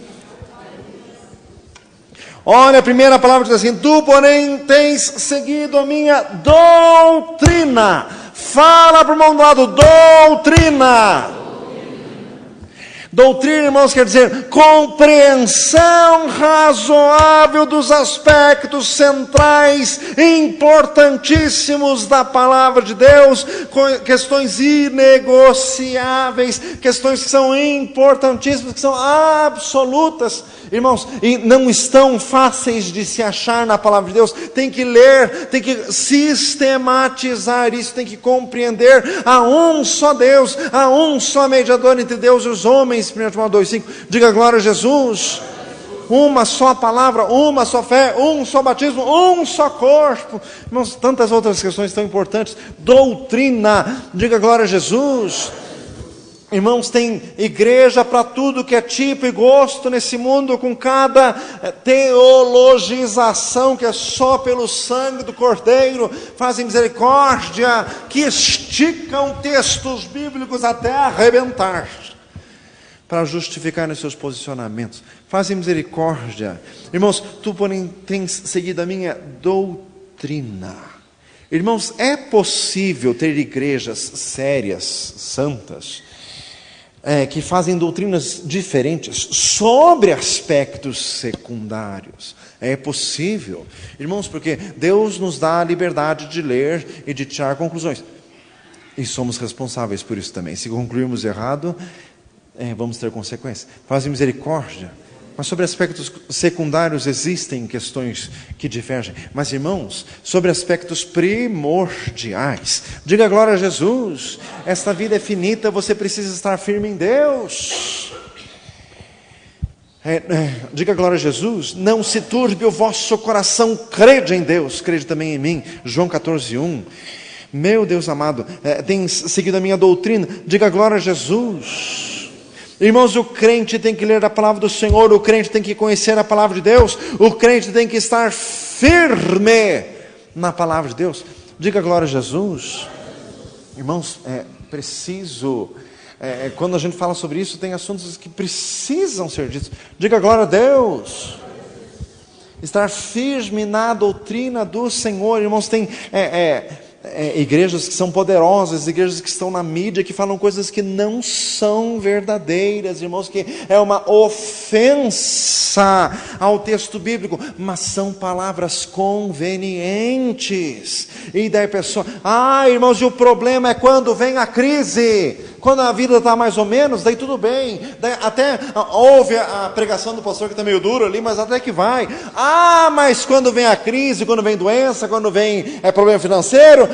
A: Olha, a primeira palavra diz assim: tu, porém, tens seguido a minha doutrina. Fala para o irmão do lado, doutrina. Doutrina, irmãos, quer dizer compreensão razoável dos aspectos centrais, importantíssimos da palavra de Deus, questões inegociáveis, questões que são importantíssimas, que são absolutas, irmãos, e não estão fáceis de se achar na palavra de Deus. Tem que ler, tem que sistematizar isso, tem que compreender. Há um só Deus, há um só mediador entre Deus e os homens. 1 Timóteo 2,5, diga glória a Jesus. Uma só palavra, uma só fé, um só batismo, um só corpo. Irmãos, tantas outras questões tão importantes. Doutrina, diga glória a Jesus. Irmãos, tem igreja para tudo que é tipo e gosto nesse mundo, com cada teologização que é só pelo sangue do Cordeiro, fazem misericórdia, que esticam textos bíblicos até arrebentar, para justificar os seus posicionamentos. Fazem misericórdia. Irmãos, tu, porém, tens seguido a minha doutrina. Irmãos, é possível ter igrejas sérias, santas, que fazem doutrinas diferentes sobre aspectos secundários. É possível. Irmãos, porque Deus nos dá a liberdade de ler e de tirar conclusões. E somos responsáveis por isso também. Se concluirmos errado, vamos ter consequências. Fazem misericórdia. Mas sobre aspectos secundários existem questões que divergem. Mas, irmãos, sobre aspectos primordiais, diga glória a Jesus. Esta vida é finita, você precisa estar firme em Deus. Diga glória a Jesus. Não se turbe o vosso coração, crede em Deus, crede também em mim. João 14:1. Meu Deus amado, tem seguido a minha doutrina, diga glória a Jesus. Irmãos, o crente tem que ler a palavra do Senhor, o crente tem que conhecer a palavra de Deus, o crente tem que estar firme na palavra de Deus. Diga glória a Jesus. Irmãos, é preciso, quando a gente fala sobre isso, tem assuntos que precisam ser ditos. Diga glória a Deus. Estar firme na doutrina do Senhor. Irmãos, tem igrejas que são poderosas, igrejas que estão na mídia, que falam coisas que não são verdadeiras, irmãos, que é uma ofensa ao texto bíblico, mas são palavras convenientes. E daí a pessoa, irmãos, e o problema é quando vem a crise. Quando a vida está mais ou menos, daí tudo bem. Daí até ouve a pregação do pastor que está meio duro ali, mas até que vai. Mas quando vem a crise, quando vem doença, quando vem problema financeiro,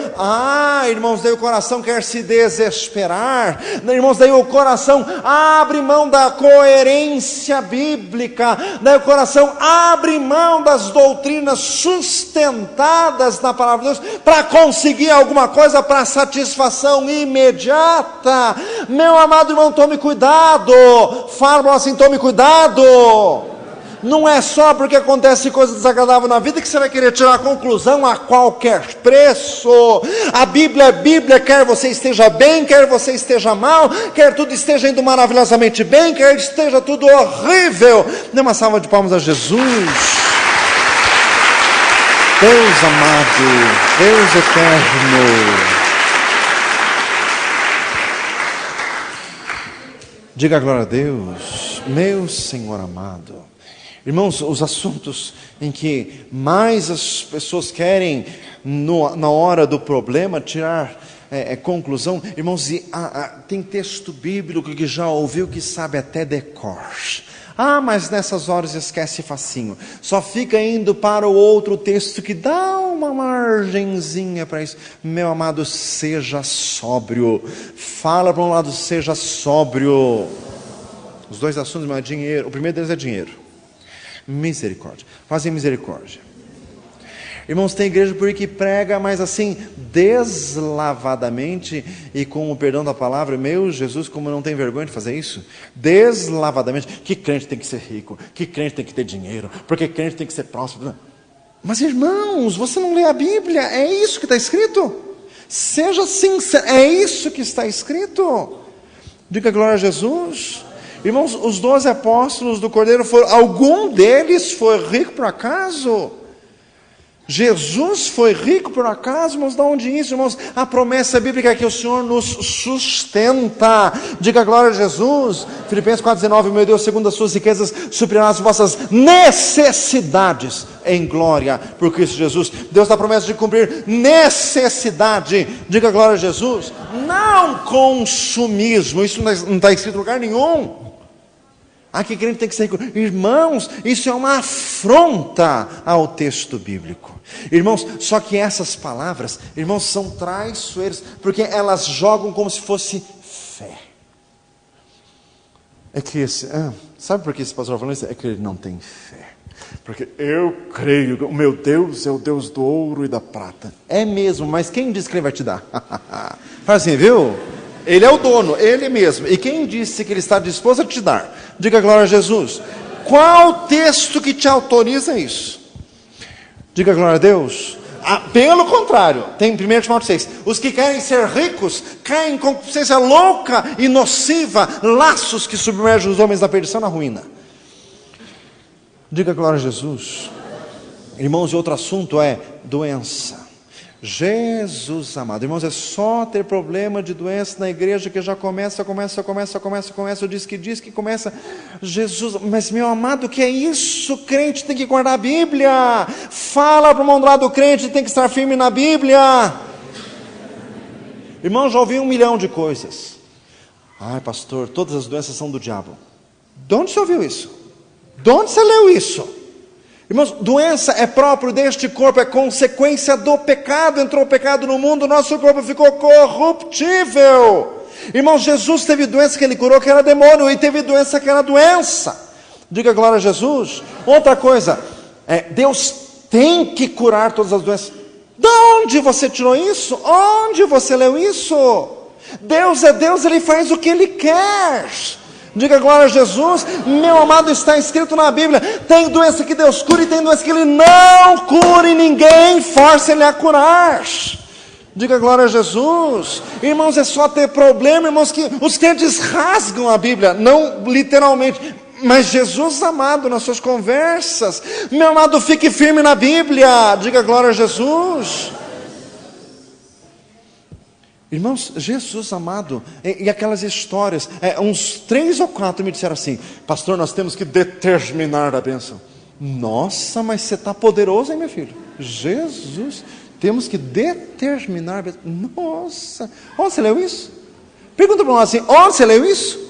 A: irmãos, daí o coração quer se desesperar. Irmãos, daí o coração abre mão da coerência bíblica. Daí o coração abre mão das doutrinas sustentadas na palavra de Deus para conseguir alguma coisa para satisfação imediata. Meu amado irmão, tome cuidado. Fala assim, tome cuidado. Não é só porque acontece coisa desagradável na vida que você vai querer tirar a conclusão a qualquer preço. A Bíblia é Bíblia, quer você esteja bem, quer você esteja mal, quer tudo esteja indo maravilhosamente bem, quer esteja tudo horrível. Dê uma salva de palmas a Jesus. Deus amado, Deus eterno. Diga glória a Deus, meu Senhor amado. Irmãos, os assuntos em que mais as pessoas querem, na hora do problema, tirar conclusão, irmãos, tem texto bíblico que já ouviu, que sabe até decor. Mas nessas horas esquece facinho. Só fica indo para o outro texto que dá uma margenzinha para isso. Meu amado, seja sóbrio. Fala para um lado, seja sóbrio. Os dois assuntos, é dinheiro. O primeiro deles é dinheiro. Misericórdia. Fazem misericórdia. Irmãos, tem igreja por aí que prega, mas assim, deslavadamente, e com o perdão da palavra, meu Jesus, como não tem vergonha de fazer isso? Deslavadamente, que crente tem que ser rico, que crente tem que ter dinheiro, porque crente tem que ser próspero. Mas irmãos, você não lê a Bíblia? É isso que está escrito? Seja sincero, é isso que está escrito? Diga glória a Jesus. Irmãos, os 12 apóstolos do Cordeiro algum deles foi rico por acaso? Jesus foi rico por acaso? Irmãos, de onde isso, irmãos? A promessa bíblica é que o Senhor nos sustenta. Diga glória a Jesus. Filipenses 4,19, meu Deus, segundo as suas riquezas, suprirá as vossas necessidades em glória por Cristo Jesus. Deus dá a promessa de cumprir necessidade. Diga glória a Jesus. Não consumismo. Isso não está escrito em lugar nenhum. Que crente tem que ser rico. Irmãos, isso é uma afronta ao texto bíblico. Irmãos, só que essas palavras, irmãos, são traiçoeiras, porque elas jogam como se fosse fé. Sabe por que esse pastor falando isso? É que ele não tem fé. Porque eu creio, o meu Deus é o Deus do ouro e da prata. É mesmo, mas quem disse que ele vai te dar? Fala assim, viu? Ele é o dono, ele mesmo. E quem disse que ele está disposto a te dar? Diga glória a Jesus. Qual o texto que te autoriza isso? Diga glória a Deus. Pelo contrário, tem 1 Timóteo 6. Os que querem ser ricos caem em concupiscência louca e nociva, laços que submergem os homens na perdição, na ruína. Diga glória a Jesus. Irmãos, e outro assunto é doença. Jesus amado, irmãos, é só ter problema de doença na igreja que já começa, diz que começa, Jesus, mas meu amado, o que é isso? Crente tem que guardar a Bíblia. Fala para o irmão do lado do crente, tem que estar firme na Bíblia. Irmão, já ouvi 1 milhão de coisas. Pastor, todas as doenças são do diabo. De onde você ouviu isso? De onde você leu isso? Irmãos, doença é próprio deste corpo, é consequência do pecado. Entrou o pecado no mundo, nosso corpo ficou corruptível. Irmãos, Jesus teve doença que ele curou, que era demônio, e teve doença que era doença. Diga glória a Jesus. Outra coisa, Deus tem que curar todas as doenças. De onde você tirou isso? Onde você leu isso? Deus é Deus, Ele faz o que Ele quer. Diga glória a Jesus. Meu amado, está escrito na Bíblia. Tem doença que Deus cura e tem doença que Ele não cura, e ninguém força Ele a curar. Diga glória a Jesus. Irmãos, é só ter problema, irmãos, que os crentes rasgam a Bíblia, não literalmente, mas Jesus amado nas suas conversas. Meu amado, fique firme na Bíblia. Diga glória a Jesus. Irmãos, Jesus amado, e aquelas histórias, uns 3 ou 4 me disseram assim: pastor, nós temos que determinar a bênção. Nossa, mas você está poderoso, hein, meu filho? Jesus, temos que determinar a bênção. Nossa, onde você leu isso? Pergunta para nós assim: onde você leu isso?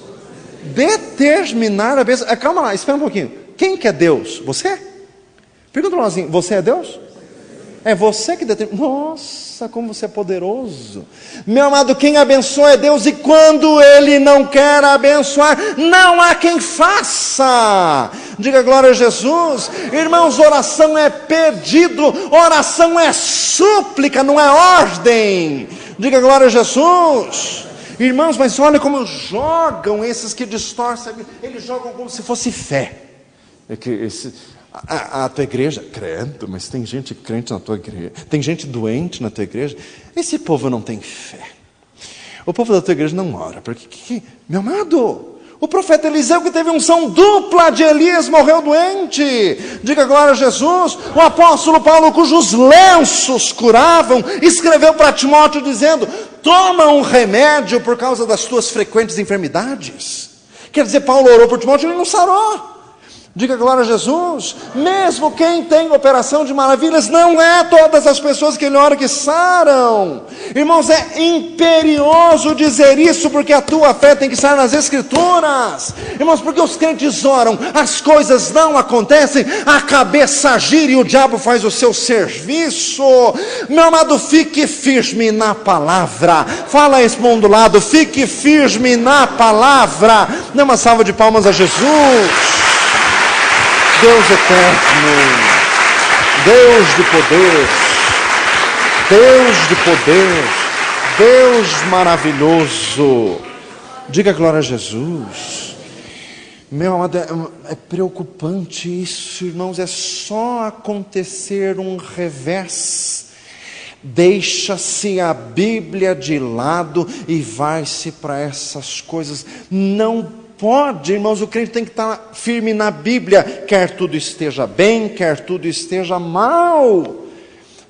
A: Determinar a bênção. Calma lá, espera um pouquinho. Quem que é Deus? Você? Pergunta para nós assim: você é Deus? É você que determina. Nossa, como você é poderoso. Meu amado, quem abençoa é Deus, e quando Ele não quer abençoar, não há quem faça. Diga glória a Jesus. Irmãos, oração é pedido, oração é súplica, não é ordem. Diga glória a Jesus. Irmãos, mas olha como jogam esses que distorcem. Eles jogam como se fosse fé. É que a tua igreja, credo, mas tem gente crente na tua igreja, tem gente doente na tua igreja. Esse povo não tem fé. O povo da tua igreja não ora, porque, meu amado, o profeta Eliseu, que teve unção dupla de Elias, morreu doente. Diga glória a Jesus. O apóstolo Paulo, cujos lenços curavam, escreveu para Timóteo dizendo: toma um remédio por causa das tuas frequentes enfermidades. Quer dizer, Paulo orou por Timóteo e ele não sarou. Diga glória a Jesus. Mesmo quem tem operação de maravilhas, não é todas as pessoas que ele ora que saram. Irmãos, é imperioso dizer isso, porque a tua fé tem que estar nas Escrituras. Irmãos, porque os crentes oram, as coisas não acontecem, a cabeça gira e o diabo faz o seu serviço. Meu amado, fique firme na palavra. Fala esse mundo do lado: fique firme na palavra. Dê uma salva de palmas a Jesus. Deus eterno, Deus de poder, Deus de poder, Deus maravilhoso. Diga glória a Jesus. Meu amado, é preocupante isso, irmãos. É só acontecer um revés, deixa-se a Bíblia de lado e vai-se para essas coisas. Não pode, irmãos, o crente tem que estar firme na Bíblia, quer tudo esteja bem, quer tudo esteja mal.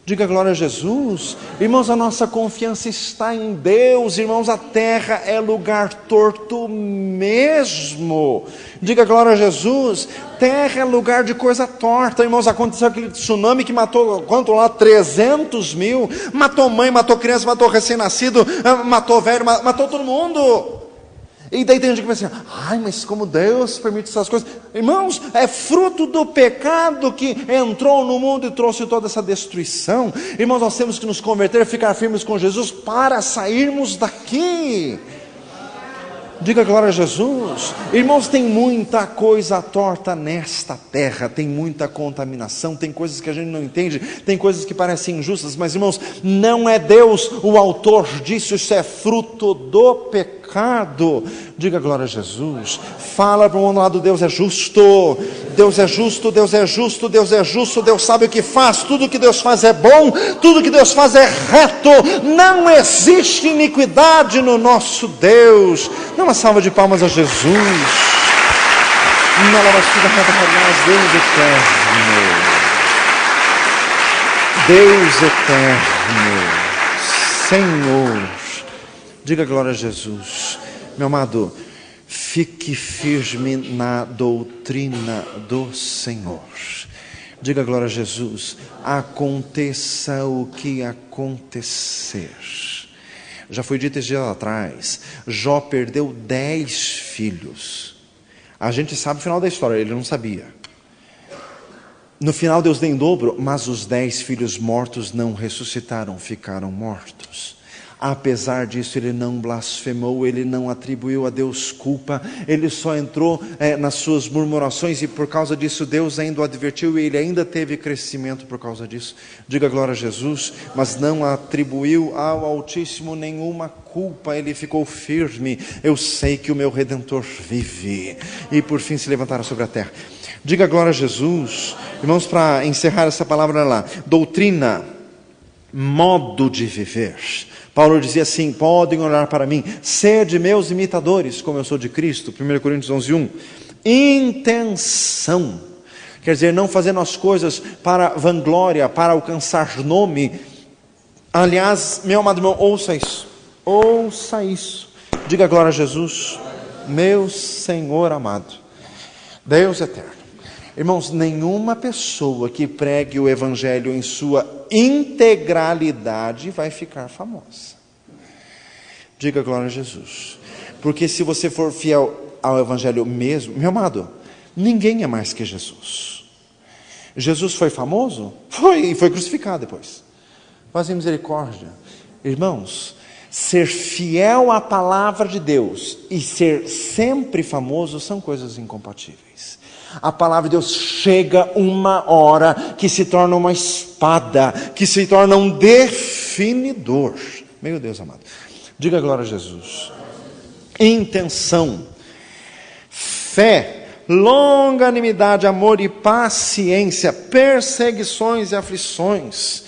A: Diga glória a Jesus. Irmãos, a nossa confiança está em Deus. Irmãos, a terra é lugar torto mesmo. Diga glória a Jesus. Terra é lugar de coisa torta. Irmãos, aconteceu aquele tsunami que matou, quanto lá? 300 mil. Matou mãe, matou criança, matou recém-nascido, matou velho, matou todo mundo. E daí tem gente que pensa assim: ai, mas como Deus permite essas coisas? Irmãos, é fruto do pecado que entrou no mundo e trouxe toda essa destruição. Irmãos, nós temos que nos converter, ficar firmes com Jesus para sairmos daqui. Diga glória a Jesus. Irmãos, tem muita coisa torta nesta terra, tem muita contaminação, tem coisas que a gente não entende, tem coisas que parecem injustas, mas irmãos, não é Deus o autor disso, isso é fruto do pecado. Diga glória a Jesus. Fala para o mundo lado: Deus é justo, Deus é justo, Deus é justo, Deus é justo, Deus sabe o que faz, tudo que Deus faz é bom, tudo que Deus faz é reto, não existe iniquidade no nosso Deus. Dá uma salva de palmas a Jesus. Deus eterno, Senhor. Diga glória a Jesus. Meu amado, fique firme na doutrina do Senhor. Diga glória a Jesus. Aconteça o que acontecer. Já foi dito esse dia atrás, Jó perdeu 10 filhos. A gente sabe o final da história, ele não sabia. No final Deus deu em dobro, mas os 10 filhos mortos não ressuscitaram, ficaram mortos. Apesar disso, ele não blasfemou, ele não atribuiu a Deus culpa, ele só entrou nas suas murmurações, e por causa disso Deus ainda o advertiu, e ele ainda teve crescimento por causa disso. Diga glória a Jesus. Mas não atribuiu ao Altíssimo nenhuma culpa, ele ficou firme. Eu sei que o meu Redentor vive. E por fim se levantaram sobre a terra. Diga glória a Jesus. Irmãos, para encerrar essa palavra lá, doutrina. modo de viver. Paulo dizia assim: podem olhar para mim, sede meus imitadores, como eu sou de Cristo. 1 Coríntios 11:1. Intenção, quer dizer, não fazendo as coisas para vanglória, para alcançar nome. Aliás, meu amado irmão, ouça isso, diga glória a Jesus, meu Senhor amado, Deus eterno. Irmãos, nenhuma pessoa que pregue o Evangelho em sua integralidade vai ficar famosa. Diga glória a Jesus. Porque se você for fiel ao Evangelho mesmo, meu amado, ninguém é mais que Jesus. Jesus foi famoso? Foi, e foi crucificado depois. Fazem misericórdia. Irmãos, ser fiel à palavra de Deus e ser sempre famoso são coisas incompatíveis. A palavra de Deus chega uma hora que se torna uma espada, que se torna um definidor. Meu Deus amado, diga glória a Jesus. Intenção, fé, longanimidade, amor e paciência, perseguições e aflições.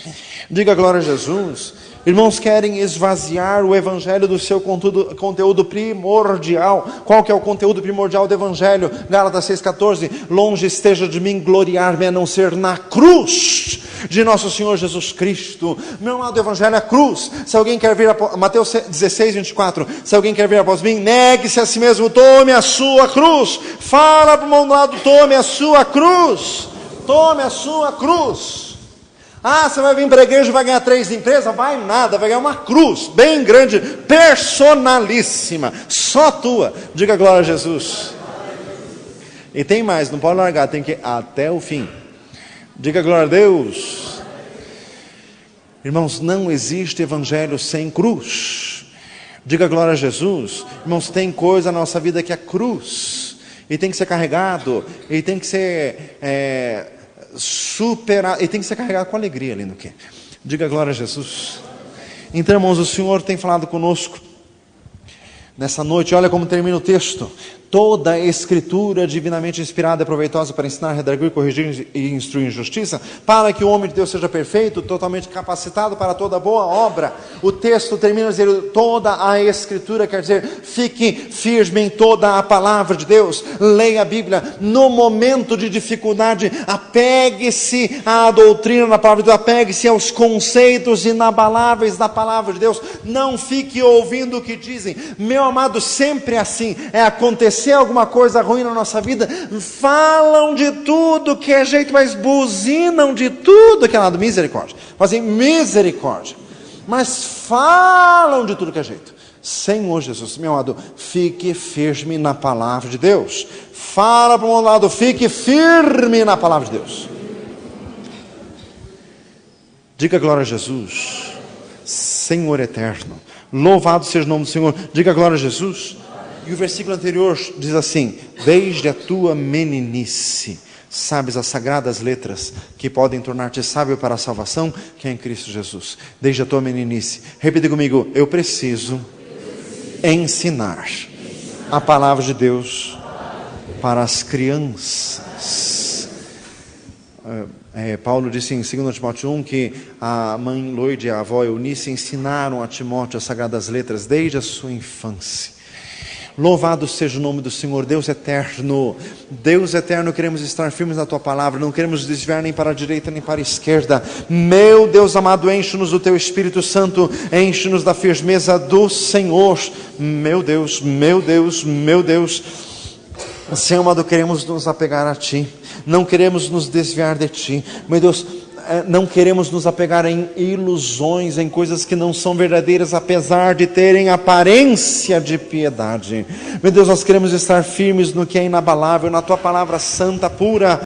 A: Diga glória a Jesus. Irmãos, querem esvaziar o Evangelho do seu conteúdo primordial. Qual que é o conteúdo primordial do Evangelho? Gálatas 6,14. Longe esteja de mim gloriar-me a não ser na cruz de nosso Senhor Jesus Cristo. Meu amado, o Evangelho é a cruz. Se alguém quer vir, Mateus 16:24. Se alguém quer vir após mim, negue-se a si mesmo, tome a sua cruz. Fala para o irmão do lado, tome a sua cruz. Tome a sua cruz. Ah, você vai vir para a igreja e vai ganhar 3 empresas? Vai nada, vai ganhar uma cruz bem grande, personalíssima, só tua. Diga glória a Jesus. E tem mais, não pode largar, tem que ir até o fim. Diga glória a Deus. Irmãos, não existe evangelho sem cruz. Diga glória a Jesus. Irmãos, tem coisa na nossa vida que é cruz, e tem que ser carregado, e tem que ser superar, e tem que ser carregado com alegria, lindo que. Diga glória a Jesus. Então, irmãos, o Senhor tem falado conosco nessa noite. Olha como termina o texto: toda a escritura divinamente inspirada é proveitosa para ensinar, redarguir, corrigir e instruir em justiça, para que o homem de Deus seja perfeito, totalmente capacitado para toda boa obra. O texto termina dizendo: toda a escritura, quer dizer, fique firme em toda a palavra de Deus. Leia a Bíblia. No momento de dificuldade, apegue-se à doutrina da palavra de Deus, apegue-se aos conceitos inabaláveis da palavra de Deus. Não fique ouvindo o que dizem. Meu amado, sempre é assim. É acontecer alguma coisa ruim na nossa vida, falam de tudo que é jeito, mas buzinam de tudo que é lado. Misericórdia, fazem misericórdia, mas falam de tudo que é jeito. Senhor Jesus, meu amado, fique firme na palavra de Deus. Fala para o meu lado, fique firme na palavra de Deus. Diga glória a Jesus. Senhor eterno, louvado seja o nome do Senhor. Diga glória a Jesus. E o versículo anterior diz assim: desde a tua meninice sabes as sagradas letras que podem tornar-te sábio para a salvação, que é em Cristo Jesus. Desde a tua meninice. Repita comigo: eu preciso ensinar a palavra de Deus para as crianças. Paulo disse em 2 Timóteo 1 que a mãe Loide e a avó Eunice ensinaram a Timóteo as sagradas letras desde a sua infância. Louvado seja o nome do Senhor. Deus eterno, Deus eterno, queremos estar firmes na tua palavra, não queremos desviar nem para a direita nem para a esquerda. Meu Deus amado, enche-nos do teu Espírito Santo, enche-nos da firmeza do Senhor. Meu Deus, meu Deus, meu Deus, Senhor amado, queremos nos apegar a ti, não queremos nos desviar de ti. Meu Deus, não queremos nos apegar em ilusões, em coisas que não são verdadeiras, apesar de terem aparência de piedade. Meu Deus, nós queremos estar firmes no que é inabalável, na tua palavra santa, pura.